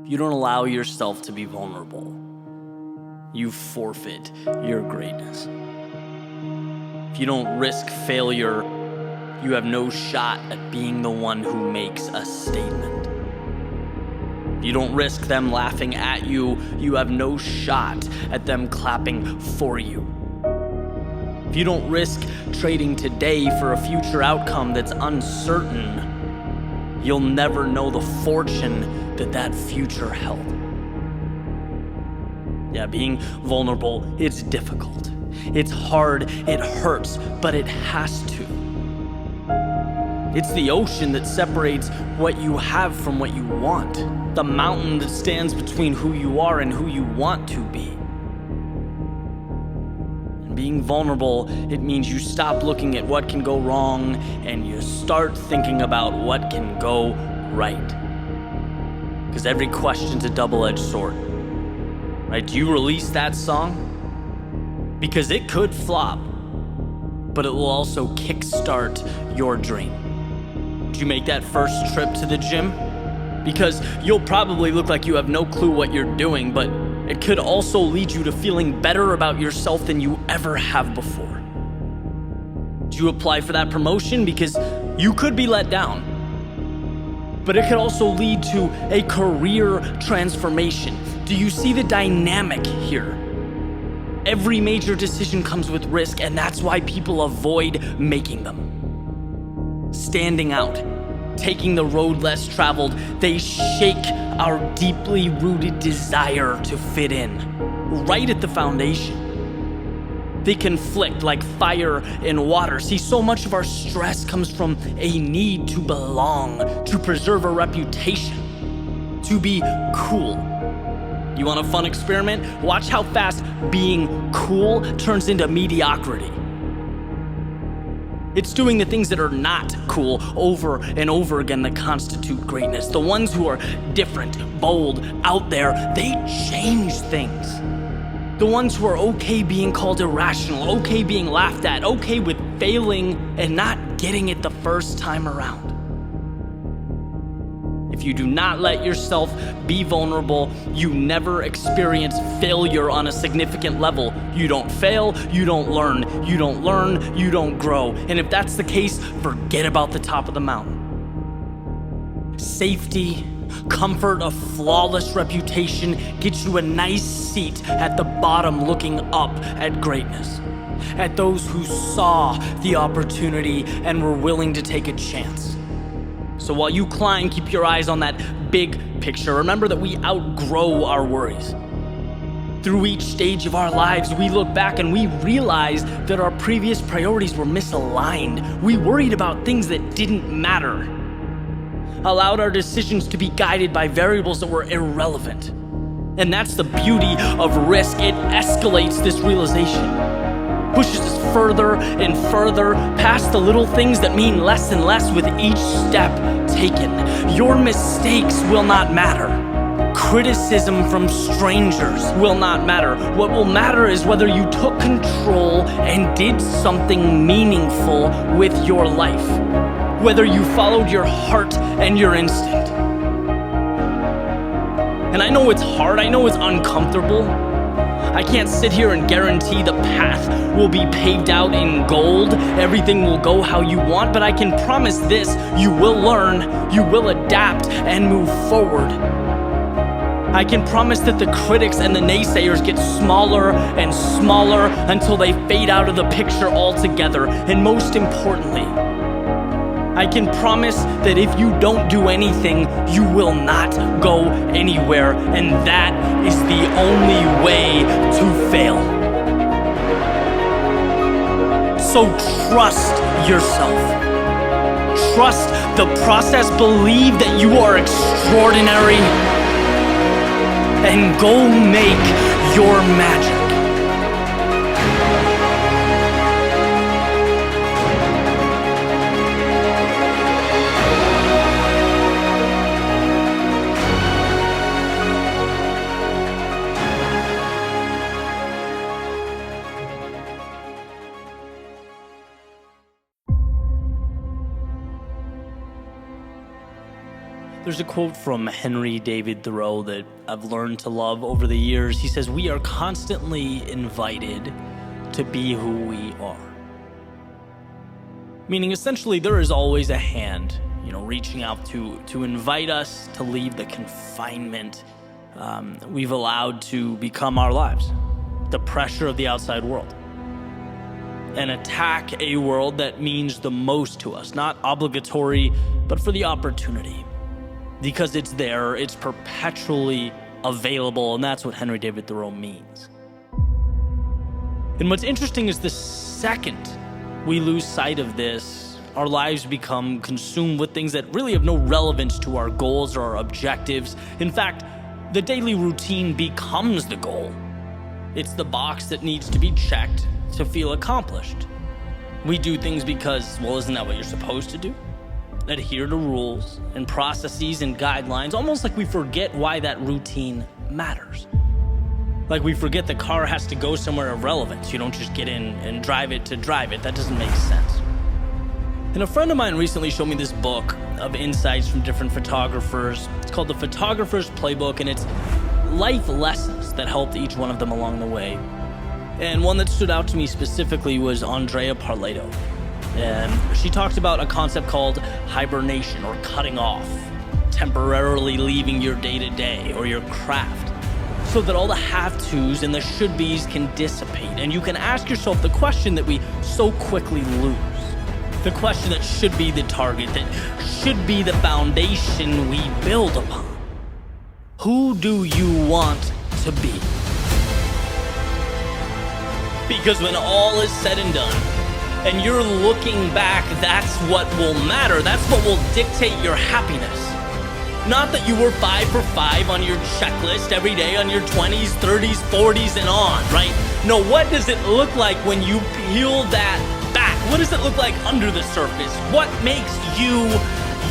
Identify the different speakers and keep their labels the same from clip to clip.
Speaker 1: you don't allow yourself to be vulnerable, you forfeit your greatness. If you don't risk failure, you have no shot at being the one who makes a statement. If you don't risk them laughing at you, you have no shot at them clapping for you. If you don't risk trading today for a future outcome that's uncertain, you'll never know the fortune that future held. Yeah, being vulnerable, it's difficult. It's hard, it hurts, but it has to. It's the ocean that separates what you have from what you want. The mountain that stands between who you are and who you want to be. And being vulnerable, it means you stop looking at what can go wrong and you start thinking about what can go right. Because every question's a double-edged sword. Right? Do you release that song? Because it could flop, but it will also kickstart your dream. Do you make that first trip to the gym? Because you'll probably look like you have no clue what you're doing, but it could also lead you to feeling better about yourself than you ever have before. Do you apply for that promotion? Because you could be let down, but it could also lead to a career transformation. Do you see the dynamic here? Every major decision comes with risk, and that's why people avoid making them. Standing out, taking the road less traveled, they shake our deeply rooted desire to fit in, right at the foundation. They conflict like fire and water. See, so much of our stress comes from a need to belong, to preserve a reputation, to be cool. You want a fun experiment? Watch how fast being cool turns into mediocrity. It's doing the things that are not cool over and over again that constitute greatness. The ones who are different, bold, out there, they change things. The ones who are okay being called irrational, okay being laughed at, okay with failing and not getting it the first time around. If you do not let yourself be vulnerable, you never experience failure on a significant level. You don't fail, you don't learn, you don't learn, you don't grow. And if that's the case, forget about the top of the mountain. Safety, comfort, a flawless reputation gets you a nice seat at the bottom looking up at greatness, at those who saw the opportunity and were willing to take a chance. So while you climb, keep your eyes on that big picture. Remember that we outgrow our worries. Through each stage of our lives, we look back and we realize that our previous priorities were misaligned. We worried about things that didn't matter, allowed our decisions to be guided by variables that were irrelevant. And that's the beauty of risk. It escalates this realization, pushes us further and further past the little things that mean less and less with each step taken. Your mistakes will not matter. Criticism from strangers will not matter. What will matter is whether you took control and did something meaningful with your life, whether you followed your heart and your instinct. And I know it's hard, I know it's uncomfortable. I can't sit here and guarantee the path will be paved out in gold, everything will go how you want, but I can promise this: you will learn, you will adapt, and move forward. I can promise that the critics and the naysayers get smaller and smaller until they fade out of the picture altogether. And most importantly, I can promise that if you don't do anything, you will not go anywhere, and that is the only way to fail. So trust yourself. Trust the process. Believe that you are extraordinary, and go make your magic. There's a quote from Henry David Thoreau that I've learned to love over the years. He says, "We are constantly invited to be who we are." Meaning, essentially, there is always a hand, reaching out to invite us to leave the confinement we've allowed to become our lives, the pressure of the outside world, and attack a world that means the most to us, not obligatory, but for the opportunity. Because it's there, it's perpetually available, and that's what Henry David Thoreau means. And what's interesting is the second we lose sight of this, our lives become consumed with things that really have no relevance to our goals or our objectives. In fact, the daily routine becomes the goal. It's the box that needs to be checked to feel accomplished. We do things because, well, isn't that what you're supposed to do? Adhere to rules and processes and guidelines, almost like we forget why that routine matters. Like we forget the car has to go somewhere of relevance. You don't just get in and drive it to drive it. That doesn't make sense. And a friend of mine recently showed me this book of insights from different photographers. It's called The Photographer's Playbook, and it's life lessons that helped each one of them along the way. And one that stood out to me specifically was Andrea Parleto. And she talked about a concept called hibernation, or cutting off, temporarily leaving your day-to-day or your craft, so that all the have-tos and the should-bes can dissipate. And you can ask yourself the question that we so quickly lose. The question that should be the target, that should be the foundation we build upon. Who do you want to be? Because when all is said and done, and you're looking back, that's what will matter. That's what will dictate your happiness. Not that you were 5 for 5 on your checklist every day on your 20s, 30s, 40s, and on, right? No, what does it look like when you peel that back? What does it look like under the surface? What makes you,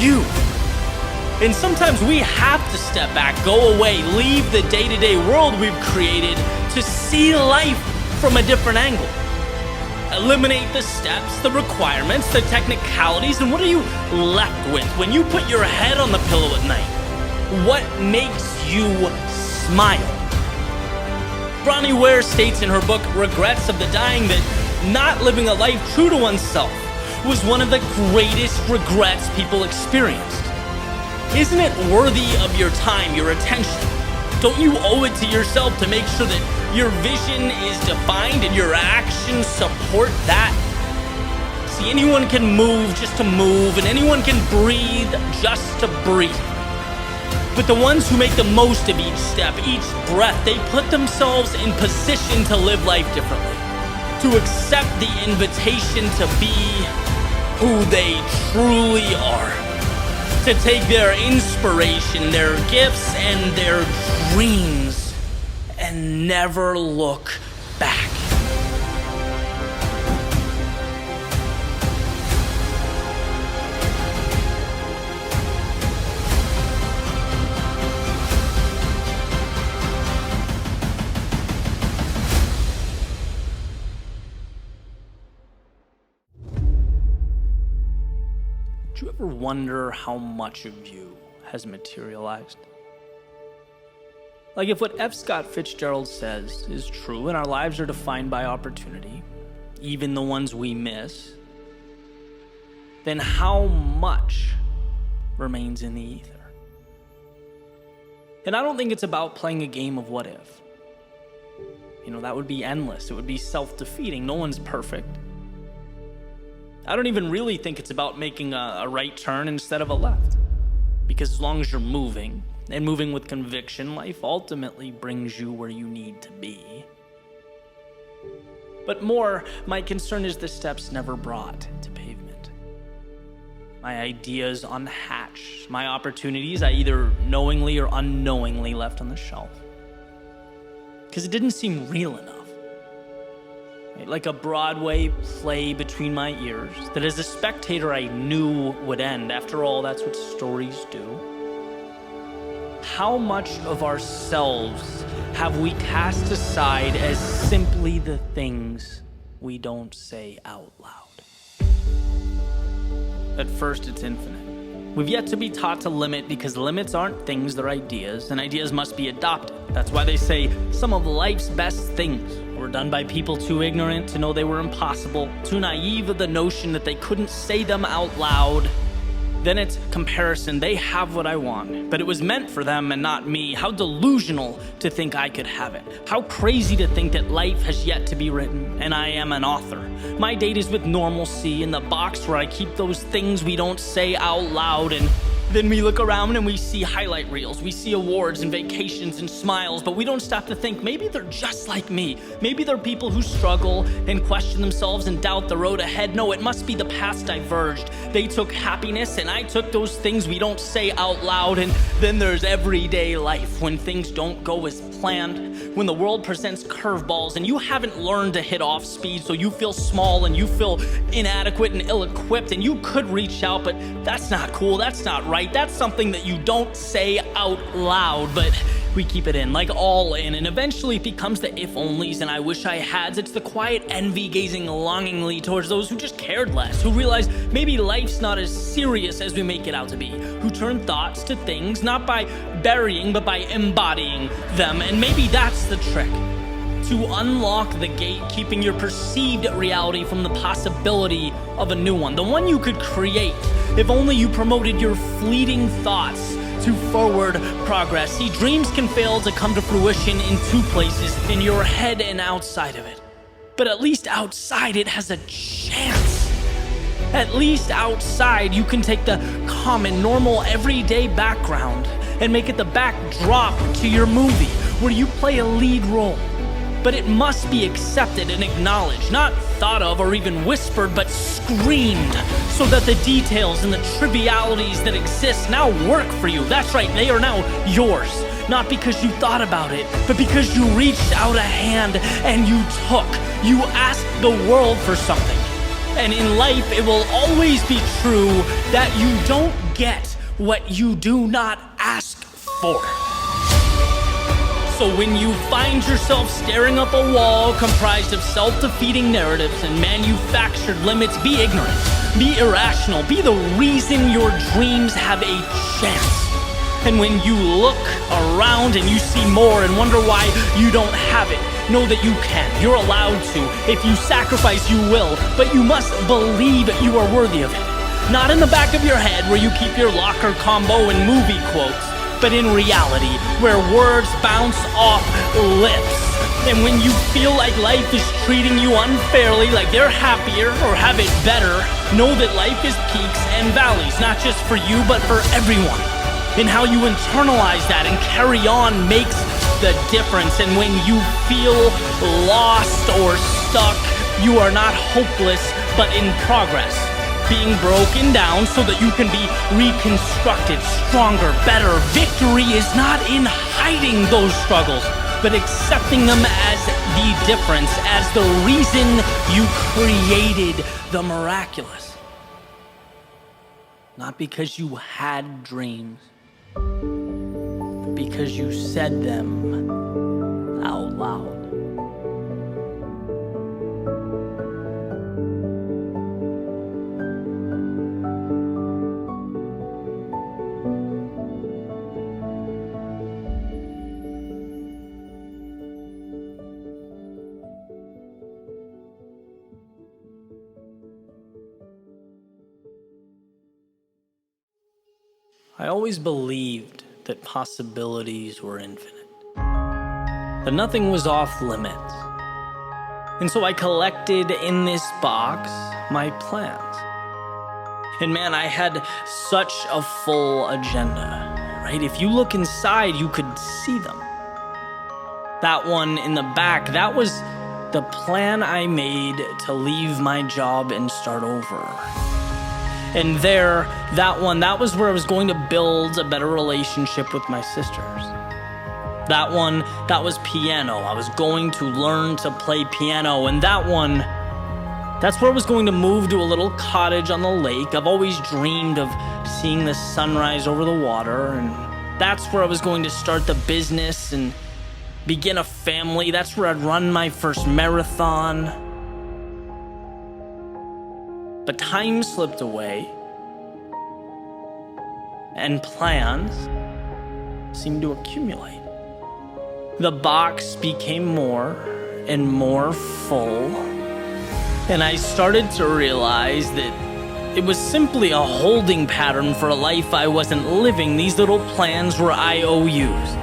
Speaker 1: you? And sometimes we have to step back, go away, leave the day-to-day world we've created to see life from a different angle. Eliminate the steps, the requirements, the technicalities, and what are you left with when you put your head on the pillow at night? What makes you smile? Bronnie Ware states in her book, Regrets of the Dying, that not living a life true to oneself was one of the greatest regrets people experienced. Isn't it worthy of your time, your attention? Don't you owe it to yourself to make sure that your vision is defined and your actions support that? See, anyone can move just to move, and anyone can breathe just to breathe. But the ones who make the most of each step, each breath, they put themselves in position to live life differently, to accept the invitation to be who they truly are, to take their inspiration, their gifts, and their dreams, and never look back. Do you ever wonder how much of you has materialized? Like if what F. Scott Fitzgerald says is true and our lives are defined by opportunity, even the ones we miss, then how much remains in the ether? And I don't think it's about playing a game of what if. That would be endless. It would be self-defeating. No one's perfect. I don't even really think it's about making a right turn instead of a left. Because as long as you're moving, and moving with conviction, life ultimately brings you where you need to be. But more, my concern is the steps never brought to pavement. My ideas unhatched, my opportunities I either knowingly or unknowingly left on the shelf. Because it didn't seem real enough. Like a Broadway play between my ears that as a spectator I knew would end. After all, that's what stories do. How much of ourselves have we cast aside as simply the things we don't say out loud? At first, it's infinite. We've yet to be taught to limit because limits aren't things, they're ideas, and ideas must be adopted. That's why they say some of life's best things were done by people too ignorant to know they were impossible, too naive of the notion that they couldn't say them out loud. Then it's comparison. They have what I want, but it was meant for them and not me. How delusional to think I could have it. How crazy to think that life has yet to be written, and I am an author. My date is with normalcy in the box where I keep those things we don't say out loud, and then we look around and we see highlight reels, we see awards and vacations and smiles, but we don't stop to think maybe they're just like me. Maybe they're people who struggle and question themselves and doubt the road ahead. No, it must be the paths diverged. They took happiness and I took those things we don't say out loud. And then there's everyday life when things don't go as planned, when the world presents curveballs and you haven't learned to hit off speed, so you feel small and you feel inadequate and ill-equipped, and you could reach out, but that's not cool, that's not right. That's something that you don't say out loud, but we keep it in, like all in, and eventually it becomes the if-onlys and I wish I hads. It's the quiet envy gazing longingly towards those who just cared less, who realize maybe life's not as serious as we make it out to be, who turn thoughts to things not by burying but by embodying them. And maybe that's the trick, to unlock the gate, keeping your perceived reality from the possibility of a new one, the one you could create if only you promoted your fleeting thoughts to forward progress. See, dreams can fail to come to fruition in two places, in your head and outside of it. But at least outside it has a chance. At least outside you can take the common, normal, everyday background and make it the backdrop to your movie, where you play a lead role. But it must be accepted and acknowledged, not thought of or even whispered, but screamed, so that the details and the trivialities that exist now work for you. That's right, they are now yours. Not because you thought about it, but because you reached out a hand and you took. You asked the world for something. And in life, it will always be true that you don't get what you do not ask for. So when you find yourself staring up a wall comprised of self-defeating narratives and manufactured limits, be ignorant, be irrational, be the reason your dreams have a chance. And when you look around and you see more and wonder why you don't have it, know that you can. You're allowed to. If you sacrifice, you will, but you must believe you are worthy of it. Not in the back of your head where you keep your locker combo and movie quotes, but in reality, where words bounce off lips. And when you feel like life is treating you unfairly, like they're happier or have it better, know that life is peaks and valleys, not just for you, but for everyone. And how you internalize that and carry on makes the difference. And when you feel lost or stuck, you are not hopeless, but in progress. Being broken down so that you can be reconstructed, stronger, better. Victory is not in hiding those struggles, but accepting them as the difference, as the reason you created the miraculous. Not because you had dreams, but because you said them out loud. I always believed that possibilities were infinite, that nothing was off limits. And so I collected in this box my plans. And man, I had such a full agenda, right? If you look inside, you could see them. That one in the back, that was the plan I made to leave my job and start over. And there, that was where I was going to build a better relationship with my sisters. That one, that was piano. I was going to learn to play piano. And that one, that's where I was going to move to a little cottage on the lake. I've always dreamed of seeing the sunrise over the water. And that's where I was going to start the business and begin a family. That's where I'd run my first marathon. But time slipped away, and plans seemed to accumulate. The box became more and more full, and I started to realize that it was simply a holding pattern for a life I wasn't living. These little plans were IOUs,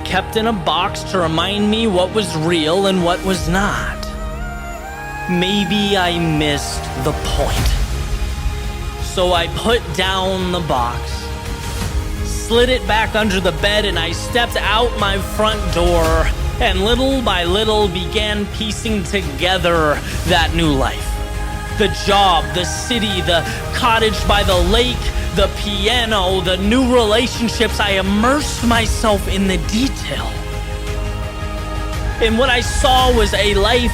Speaker 1: kept in a box to remind me what was real and what was not. Maybe I missed the point. So I put down the box, slid it back under the bed, and I stepped out my front door and little by little began piecing together that new life. The job, the city, the cottage by the lake, the piano, the new relationships. I immersed myself in the detail. And what I saw was a life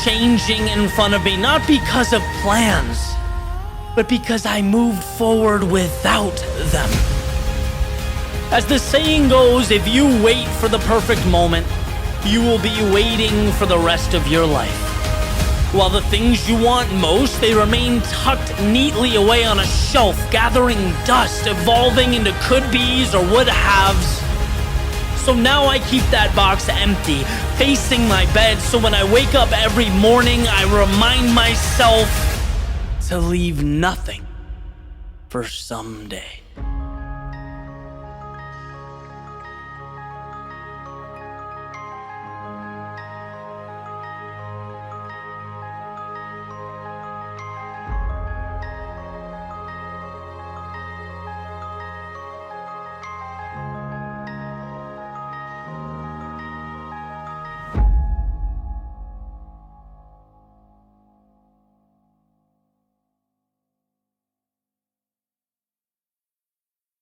Speaker 1: changing in front of me, not because of plans, but because I moved forward without them. As the saying goes, if you wait for the perfect moment, you will be waiting for the rest of your life. While the things you want most, they remain tucked neatly away on a shelf, gathering dust, evolving into could-bes or would-haves. So now I keep that box empty, facing my bed, so when I wake up every morning, I remind myself to leave nothing for someday.